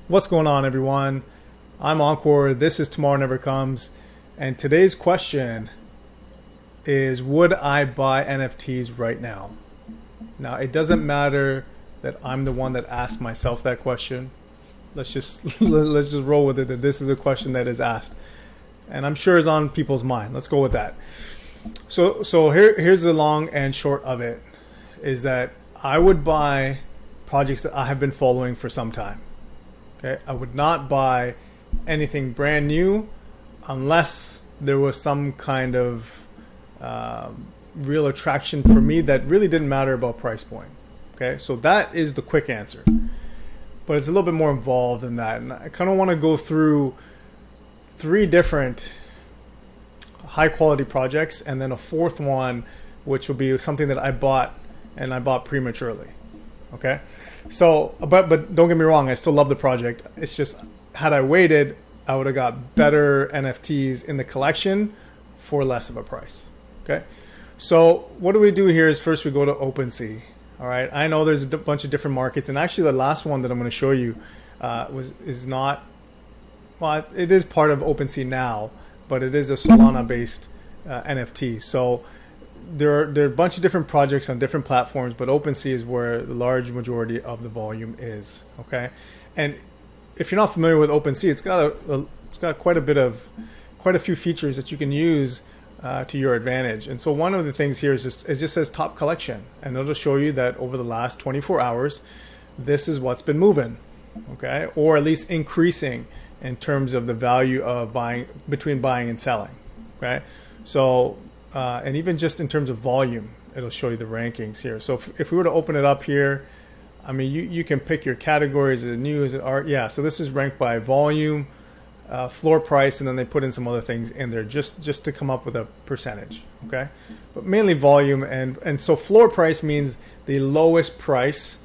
What's going on, everyone? I'm Encore. This is Tomorrow Never Comes. And today's question is, would I buy NFTs right now? Now, it doesn't matter that I'm the one that asked myself that question. Let's just roll with it that this is a question that is asked. And I'm sure is on people's mind. Let's go with that. So here's the long and short of it, is that I would buy projects that I have been following for some time. Okay, I would not buy anything brand new unless there was some kind of real attraction for me that really didn't matter about price point. Okay, so that is the quick answer. But it's a little bit more involved than that. And I kind of want to go through 3 different high quality projects and then a 4th one, which will be something that I bought and I bought prematurely. Okay, so but don't get me wrong, I still love the project. It's just, had I waited, I would have got better NFTs in the collection for less of a price. Okay, so what do we do here is first we go to OpenSea. All right, I know there's a bunch of different markets, and actually the last one that I'm going to show you is not, well, it is part of OpenSea now, but it is a Solana based NFT. So there are a bunch of different projects on different platforms, but OpenSea is where the large majority of the volume is. Okay, and if you're not familiar with OpenSea, it's got quite a few features that you can use to your advantage. And so one of the things here is it just says top collection, and it'll show you that over the last 24 hours, this is what's been moving. Okay, or at least increasing in terms of the value of between buying and selling. Okay, so and even just in terms of volume, it'll show you the rankings here. So if we were to open it up here, I mean, you can pick your categories: is it new, is it art? Yeah, so this is ranked by volume, floor price, and then they put in some other things in there just to come up with a percentage. Okay, but mainly volume, and so floor price means the lowest price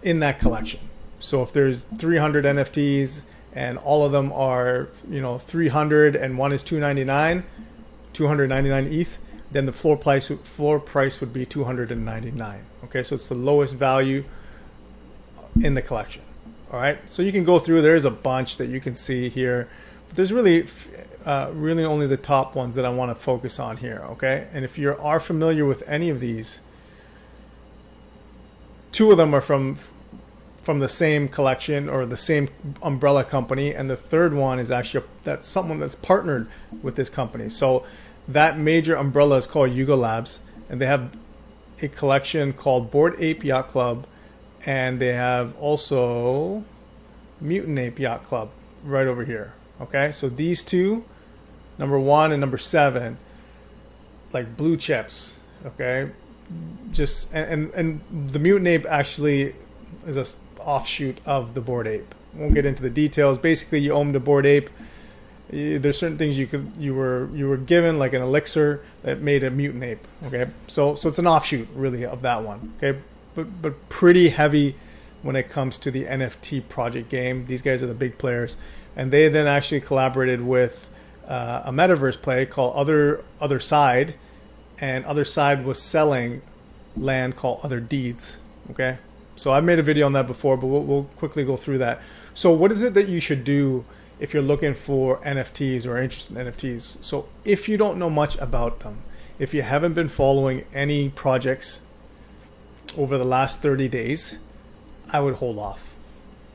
in that collection. So if there's 300 NFTs and all of them are 300 and one is 299 ETH, then the floor price would be 299. Okay, so it's the lowest value in the collection. All right, so you can go through. There's a bunch that you can see here, but there's really only the top ones that I want to focus on here. Okay, and if you are familiar with any of these, 2 of them are from the same collection or the same umbrella company, and the 3rd one is actually that's someone that's partnered with this company. So that major umbrella is called Yuga Labs, and they have a collection called Bored Ape Yacht Club, and they have also Mutant Ape Yacht Club right over here. Okay, so these 2, number 1 and number 7, like blue chips. Okay, just and the Mutant Ape actually is a offshoot of the Bored Ape. Won't get into the details. Basically, you own the Bored Ape. There's certain things you were given, like an elixir that made a mutant ape. Okay, so it's an offshoot really of that one. Okay, but pretty heavy when it comes to the NFT project game. These guys are the big players, and they then actually collaborated with a metaverse play called Other Side, and Other Side was selling land called Other Deeds. Okay, so I've made a video on that before, but we'll quickly go through that. So what is it that you should do if you're looking for NFTs or interested in NFTs? So if you don't know much about them, if you haven't been following any projects over the last 30 days, I would hold off.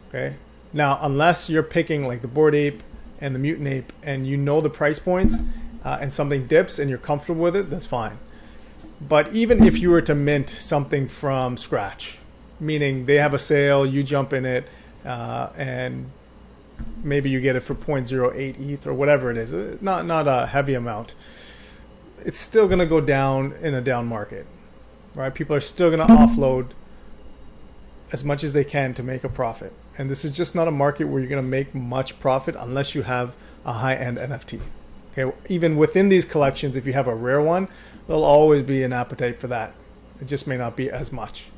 Okay. Now, unless you're picking like the Bored Ape and the Mutant Ape and you know the price points and something dips and you're comfortable with it, that's fine. But even if you were to mint something from scratch, meaning they have a sale, you jump in it, and maybe you get it for 0.08 ETH or whatever it is, not a heavy amount, it's still going to go down in a down market, right? People are still going to offload as much as they can to make a profit. And this is just not a market where you're going to make much profit unless you have a high-end NFT. Okay, even within these collections, if you have a rare one, there'll always be an appetite for that. It just may not be as much,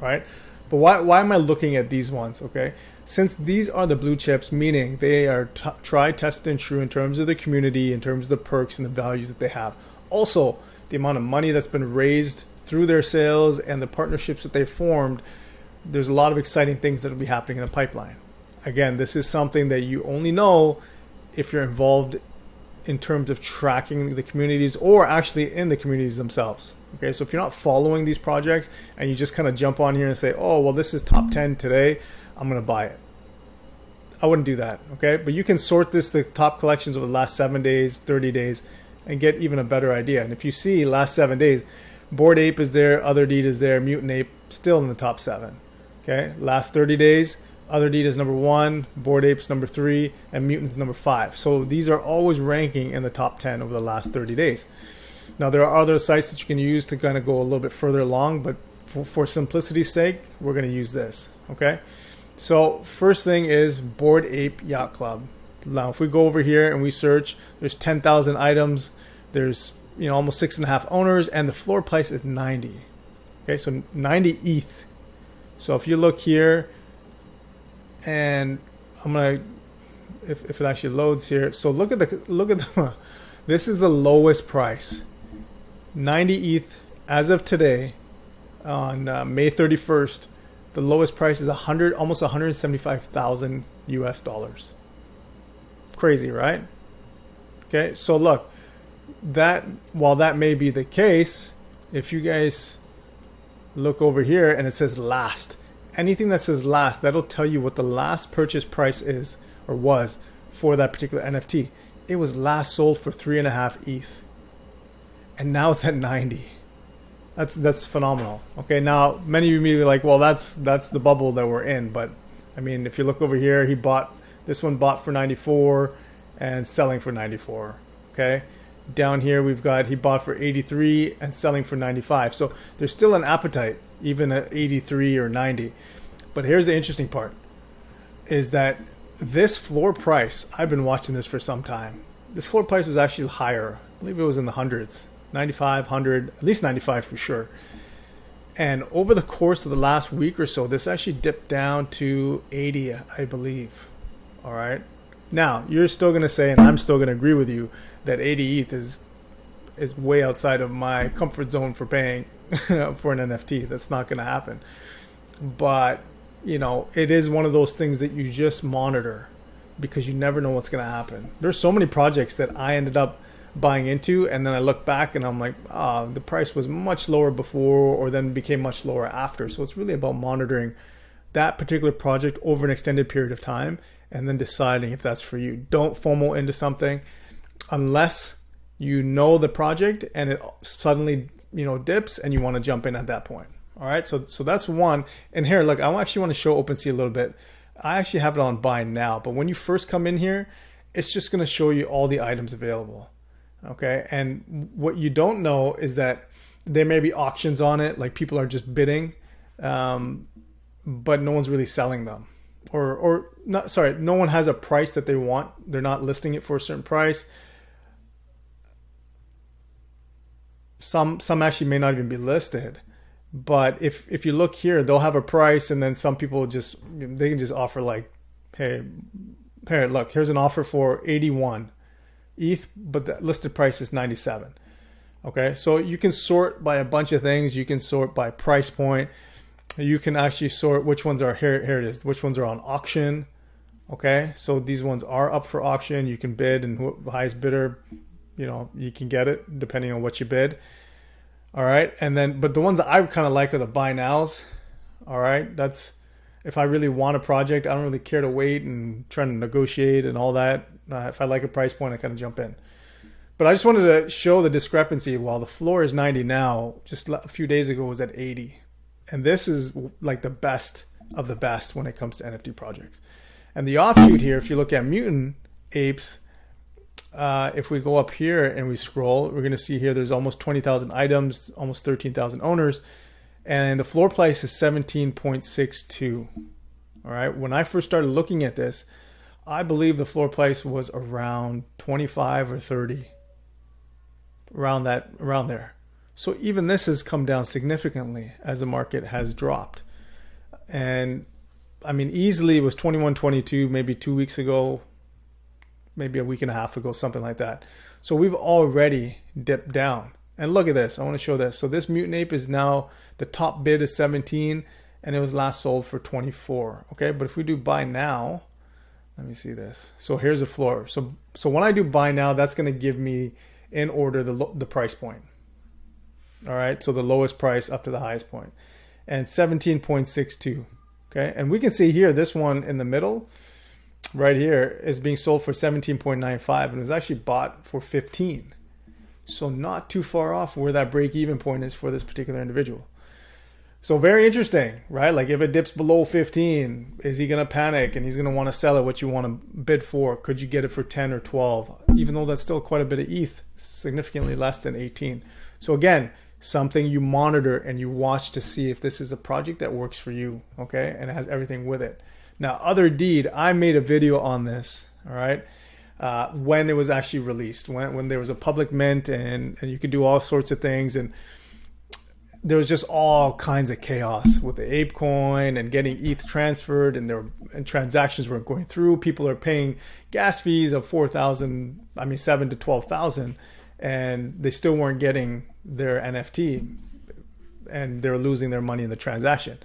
right? But why am I looking at these ones? Okay, since these are the blue chips, meaning they are tried, tested, and true in terms of the community, in terms of the perks and the values that they have. Also, the amount of money that's been raised through their sales and the partnerships that they've formed, there's a lot of exciting things that will be happening in the pipeline. again, this is something that you only know if you're involved in terms of tracking the communities or actually in the communities themselves. Okay, so if you're not following these projects and you just kind of jump on here and say, oh, well, this is top 10 today, I'm going to buy it. I wouldn't do that, okay? But you can sort the top collections over the last 7 days, 30 days, and get even a better idea. And if you see last 7 days, Bored Ape is there, Other Deed is there, Mutant Ape still in the top 7. Okay, last 30 days, Other Deed is number 1, Bored Ape's number 3, and Mutant's number 5. So these are always ranking in the top 10 over the last 30 days. Now there are other sites that you can use to kind of go a little bit further along, but for simplicity's sake, we're going to use this. Okay, so first thing is Bored Ape Yacht Club. Now if we go over here and we search, there's 10,000 items, there's almost 6.5 owners, and the floor price is 90. Okay, so 90 ETH. So if you look here, and I'm gonna, if it actually loads here, so look at the this is the lowest price, 90 ETH as of today, on May 31st. The lowest price is almost 175,000 US dollars. Crazy, right? Okay, so look, that while that may be the case, if you guys look over here and it says last, anything that says last, that'll tell you what the last purchase price is or was for that particular NFT. It was last sold for 3.5 ETH, and now it's at 90. That's phenomenal. Okay, now many of you may be like, well, that's the bubble that we're in. But I mean, if you look over here, this one bought for 94 and selling for 94. Okay, down here we've got he bought for 83 and selling for 95. So there's still an appetite even at 83 or 90. But here's the interesting part, is that this floor price, I've been watching this for some time. This floor price was actually higher. I believe it was in the hundreds, 95, 100, at least 95 for sure. And over the course of the last week or so, this actually dipped down to 80, I believe. All right. Now, you're still going to say, and I'm still going to agree with you, that 80 ETH is way outside of my comfort zone for paying for an NFT. That's not going to happen. But, it is one of those things that you just monitor because you never know what's going to happen. There's so many projects that I ended up buying into, and then I look back and I'm like, the price was much lower before or then became much lower after. So it's really about monitoring that particular project over an extended period of time and then deciding if that's for you. Don't FOMO into something unless you know the project and it suddenly dips and you want to jump in at that point. All right, so that's one. And here, look, I actually want to show OpenSea a little bit. I actually have it on buy now, but when you first come in here, it's just going to show you all the items available. Okay, and what you don't know is that there may be auctions on it, like people are just bidding, but no one's really selling them, or not. Sorry, no one has a price that they want. They're not listing it for a certain price. Some actually may not even be listed, but if you look here, they'll have a price, and then some people they can just offer like, hey, look, here's an offer for 81 ETH, but the listed price is 97. Okay, so you can sort by a bunch of things. You can sort by price point. You can actually sort which ones are here it is, which ones are on auction. Okay, so these ones are up for auction. You can bid, and the highest bidder, you can get it depending on what you bid. All right, and then but the ones that I kind of like are the buy nows. All right, that's if I really want a project, I don't really care to wait and try to negotiate and all that. If I like a price point, I kind of jump in. But I just wanted to show the discrepancy. While the floor is 90 now, just a few days ago was at 80. And this is like the best of the best when it comes to NFT projects. And the offshoot here, if you look at Mutant Apes, if we go up here and we scroll, we're going to see here there's almost 20,000 items, almost 13,000 owners. And the floor price is 17.62. All right. When I first started looking at this, I believe the floor price was around 25 or 30, around there. So even this has come down significantly as the market has dropped. And I mean, easily it was 21, 22, maybe 2 weeks ago, maybe a week and a half ago, something like that. So we've already dipped down. And look at this. I want to show this. So this Mutant Ape is now, the top bid is 17 and it was last sold for 24. Okay, but if we do buy now, Let me see this. So here's a floor. So when I do buy now, that's going to give me in order the price point. All right. So the lowest price up to the highest point, and 17.62. Okay. And we can see here, this one in the middle right here is being sold for 17.95 and it was actually bought for 15. So not too far off where that break even point is for this particular individual. So very interesting, right? Like if it dips below 15, is he going to panic and he's going to want to sell it what you want to bid for? Could you get it for 10 or 12? Even though that's still quite a bit of ETH, significantly less than 18. So again, something you monitor and you watch to see if this is a project that works for you, okay? And it has everything with it. Now, Other Deed, I made a video on this, all right? When it was actually released, when there was a public mint and you could do all sorts of things, and there was just all kinds of chaos with the ape coin and getting ETH transferred, and transactions weren't going through. People are paying gas fees of 7 to 12,000, and they still weren't getting their NFT, and they were losing their money in the transaction.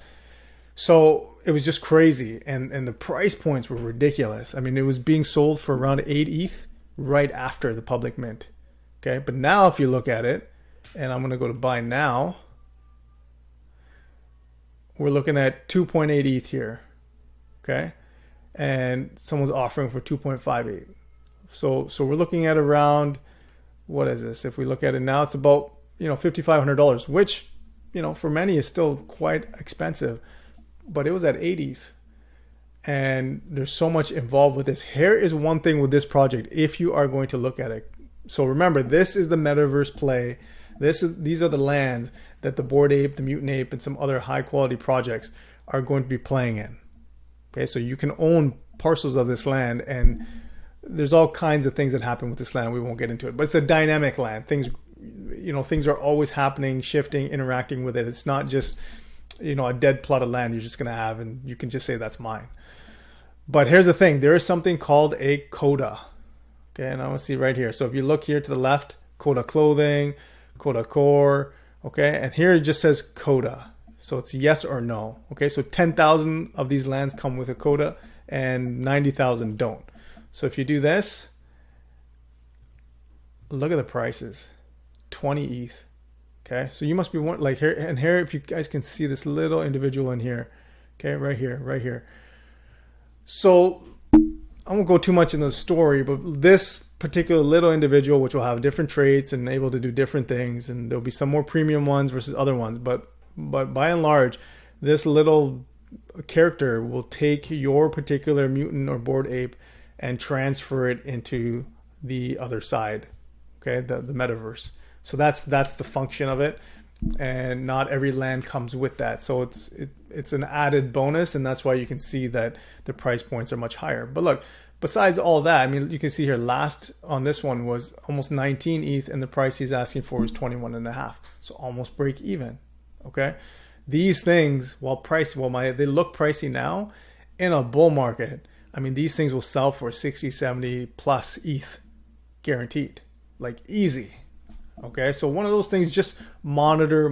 So it was just crazy, and the price points were ridiculous. I mean, it was being sold for around 8 ETH right after the public mint. Okay, but now if you look at it, and I'm going to go to buy now, we're looking at 2.8 ETH here. Okay, and someone's offering for 2.58. So we're looking at around, what is this? If we look at it now, it's about $5,500, which for many is still quite expensive. But it was at 8 ETH. And there's so much involved with this. Here is one thing with this project, if you are going to look at it. So remember, this is the metaverse play. These are the lands that the Bored Ape, the Mutant Ape, and some other high quality projects are going to be playing in. Okay, so you can own parcels of this land, and there's all kinds of things that happen with this land. We won't get into it, but it's a dynamic land. Things are always happening, shifting, interacting with it. It's not just a dead plot of land you're just going to have and you can just say that's mine. But here's the thing, there is something called a coda. Okay, and I want to see right here. So if you look here to the left, coda clothing, coda core, okay, and here it just says coda. So it's yes or no. Okay, so 10,000 of these lands come with a coda and 90,000 don't. So if you do this, look at the prices, 20 ETH. Okay, so you must be one like here, and here, if you guys can see this little individual in here, okay, right here. So I won't go too much into the story, but this particular little individual, which will have different traits and able to do different things, and there'll be some more premium ones versus other ones, but by and large, this little character will take your particular mutant or Bored Ape and transfer it into the other side, okay, the metaverse. So that's the function of it, and not every land comes with that. So it's an added bonus, and that's why you can see that the price points are much higher. But look, besides all that, I mean, you can see here last on this one was almost 19 ETH, and the price he's asking for is 21.5. So almost break even. Okay, these things, they look pricey now, in a bull market, I mean, these things will sell for 60, 70 plus ETH, guaranteed, like easy. Okay, so one of those things, just monitor.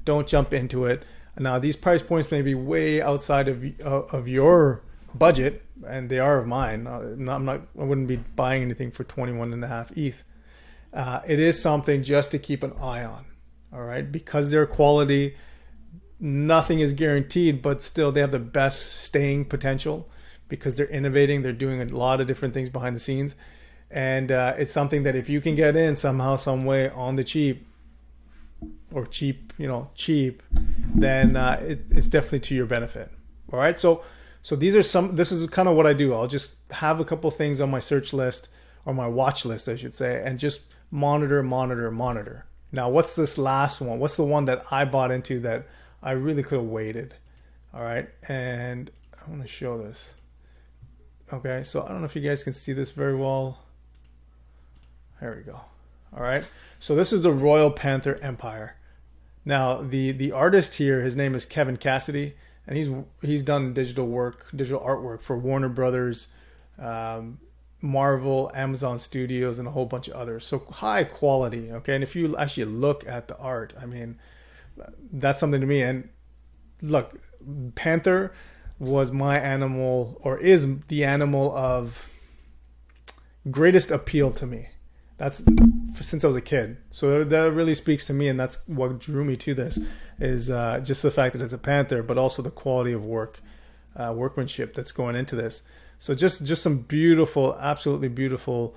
Don't jump into it. Now, these price points may be way outside of your budget, and they are of mine. I wouldn't be buying anything for 21.5 ETH. It is something just to keep an eye on. All right, because their quality, nothing is guaranteed, but still they have the best staying potential because they're innovating. They're doing a lot of different things behind the scenes. And it's something that if you can get in somehow, some way on the cheap, then it's definitely to your benefit. All right. So this is kind of what I do. I'll just have a couple things on my search list, or my watch list, I should say, and just monitor. Now, what's this last one? What's the one that I bought into that I really could have waited? All right. And I want to show this. Okay. So I don't know if you guys can see this very well. There we go. All right. So this is the Royal Panther Empire. Now, the artist here, his name is Kevin Cassidy, and he's done digital artwork for Warner Brothers, Marvel, Amazon Studios, and a whole bunch of others. So high quality. Okay. And if you actually look at the art, I mean, that's something to me. And look, Panther, was my animal, or is the animal of greatest appeal to me. That's since I was a kid. So that really speaks to me, and that's what drew me to this, is just the fact that it's a panther, but also the quality of workmanship that's going into this. So just some beautiful, absolutely beautiful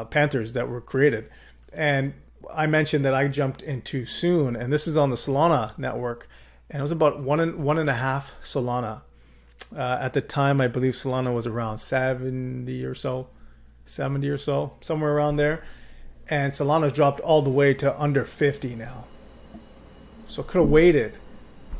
panthers that were created. And I mentioned that I jumped in too soon, and this is on the Solana network, and it was about one and a half Solana. At the time, I believe Solana was around 70 or so, somewhere around there. And Solana's dropped all the way to under 50 now. So could have waited,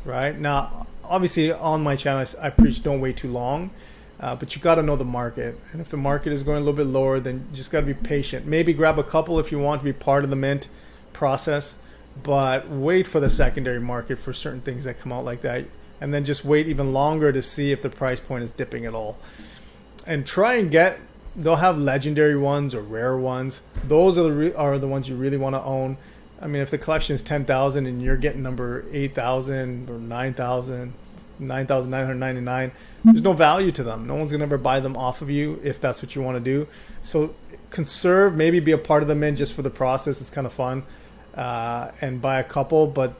right? Now, obviously on my channel, I preach don't wait too long, but you got to know the market. And if the market is going a little bit lower, then you just got to be patient. Maybe grab a couple if you want to be part of the mint process, but wait for the secondary market for certain things that come out like that. And then just wait even longer to see if the price point is dipping at all. And try and get, they'll have legendary ones or rare ones. Those are the ones you really want to own. I mean, if the collection is 10,000 and you're getting number 8,000 or 9,000, 9,999, there's no value to them. No one's going to ever buy them off of you if that's what you want to do. So conserve, maybe be a part of the mint just for the process. It's kind of fun. And buy a couple, but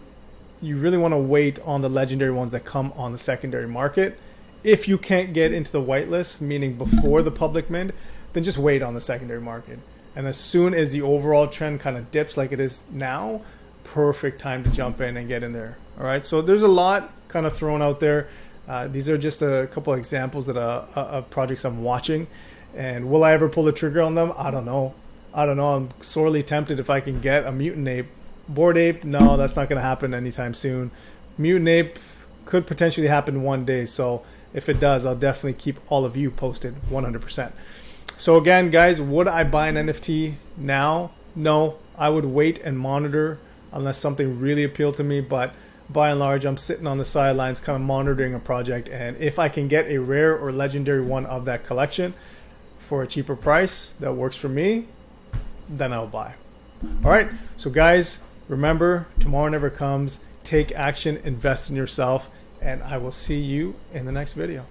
you really want to wait on the legendary ones that come on the secondary market. If you can't get into the whitelist, meaning before the public mint, then just wait on the secondary market. And as soon as the overall trend kind of dips like it is now, perfect time to jump in and get in there. All right, so there's a lot kind of thrown out there. These are just a couple of examples of projects I'm watching. And will I ever pull the trigger on them? I don't know. I'm sorely tempted if I can get a mutant ape. Bored ape, no, that's not going to happen anytime soon. Mutant ape could potentially happen one day. So if it does, I'll definitely keep all of you posted 100%. So again, guys, would I buy an NFT now? No, I would wait and monitor unless something really appealed to me. But by and large, I'm sitting on the sidelines kind of monitoring a project. And if I can get a rare or legendary one of that collection for a cheaper price that works for me, then I'll buy. All right, so guys, remember, tomorrow never comes. Take action, invest in yourself, and I will see you in the next video.